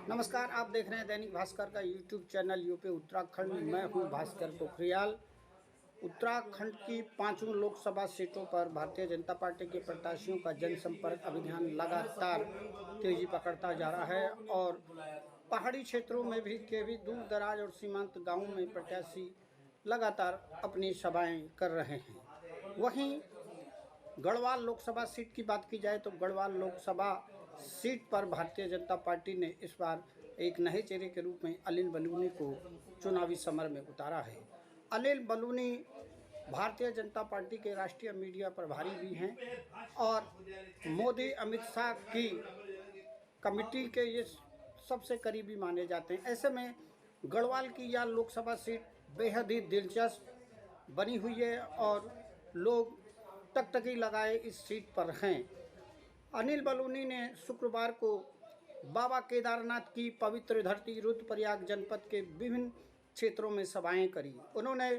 नमस्कार, आप देख रहे हैं दैनिक भास्कर का यूट्यूब चैनल यूपी उत्तराखंड। मैं हूं भास्कर पोखरियाल। उत्तराखंड की 5 लोकसभा सीटों पर भारतीय जनता पार्टी के प्रत्याशियों का जनसंपर्क अभियान लगातार तेजी पकड़ता जा रहा है और पहाड़ी क्षेत्रों में भी दूर दराज और सीमांत गांवों में प्रत्याशी लगातार अपनी सभाएं कर रहे हैं। वहीं गढ़वाल लोकसभा सीट की बात की जाए तो गढ़वाल लोकसभा सीट पर भारतीय जनता पार्टी ने इस बार एक नए चेहरे के रूप में अनिल बलूनी को चुनावी समर में उतारा है। अनिल बलूनी भारतीय जनता पार्टी के राष्ट्रीय मीडिया प्रभारी भी हैं और मोदी अमित शाह की कमेटी के ये सबसे करीबी माने जाते हैं। ऐसे में गढ़वाल की यह लोकसभा सीट बेहद ही दिलचस्प बनी हुई है और लोग टकटकी लगाए इस सीट पर हैं। अनिल बलूनी ने शुक्रवार को बाबा केदारनाथ की पवित्र धरती रुद्रप्रयाग जनपद के विभिन्न क्षेत्रों में सभाएं करी। उन्होंने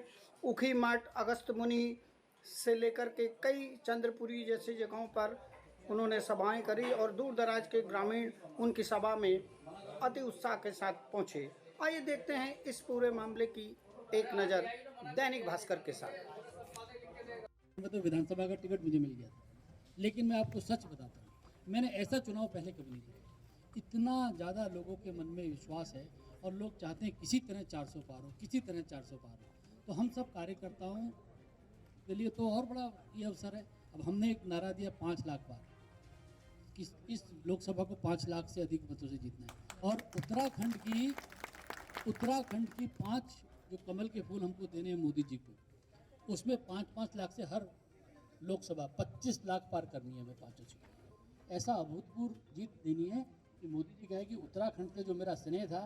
ऊखी मठ, अगस्त्यमुनि से लेकर के कई चंद्रपुरी जैसी जगहों पर उन्होंने सभाएं करी और दूर दराज के ग्रामीण उनकी सभा में अति उत्साह के साथ पहुंचे। आइए देखते हैं इस पूरे मामले की एक नज़र दैनिक भास्कर के साथ। मतलब विधानसभा का टिकट मुझे मिल गया था, लेकिन मैं आपको सच बताता हूँ, मैंने ऐसा चुनाव पहले कभी नहीं किया। इतना ज़्यादा लोगों के मन में विश्वास है और लोग चाहते हैं किसी तरह 400 पार हो, किसी तरह 400 पार हो। तो हम सब कार्यकर्ताओं के लिए तो और बड़ा ये अवसर है। अब हमने एक नारा दिया 5 लाख पार, इस लोकसभा को 5 लाख से अधिक मतों से जीतना है। और उत्तराखंड की 5 जो कमल के फूल हमको देने हैं मोदी जी को, उसमें 5-5 लाख से हर लोकसभा 25 लाख पार करनी है हमें 5 सीटें। ऐसा अभूतपूर्व जीत देनी है कि मोदी जी कहे कि उत्तराखंड से जो मेरा स्नेह था,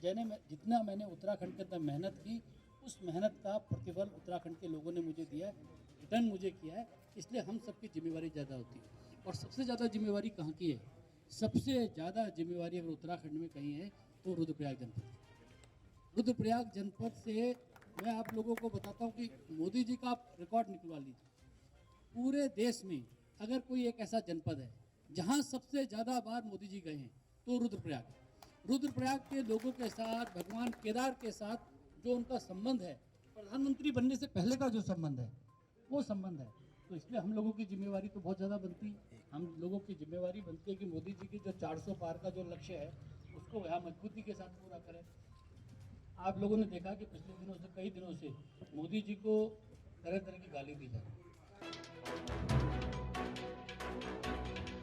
जितना मैंने उत्तराखंड के अंदर मेहनत की, उस मेहनत का प्रतिफल उत्तराखंड के लोगों ने मुझे दिया है, रिटर्न मुझे किया है। इसलिए हम सबकी जिम्मेवारी ज़्यादा होती है। और सबसे ज़्यादा जिम्मेवारी कहाँ की है? सबसे ज़्यादा जिम्मेवारी अगर उत्तराखंड में कहीं है तो रुद्रप्रयाग जनपद की। रुद्रप्रयाग जनपद से मैं आप लोगों को बताता हूँ कि मोदी जी का आप रिकॉर्ड निकलवा लीजिए। पूरे देश में अगर कोई एक ऐसा जनपद है जहाँ सबसे ज़्यादा बार मोदी जी गए हैं तो रुद्रप्रयाग के लोगों के साथ, भगवान केदार के साथ जो उनका संबंध है, प्रधानमंत्री बनने से पहले का जो संबंध है, वो संबंध है। तो इसलिए हम लोगों की जिम्मेवारी तो बहुत ज़्यादा बनती है। हम लोगों की जिम्मेवारी बनती है कि मोदी जी की जो 400 पार का जो लक्ष्य है उसको यहाँ मजबूती के साथ पूरा करें। आप लोगों ने देखा कि पिछले दिनों से, कई दिनों से मोदी जी को तरह तरह की गाली दी जा रही है।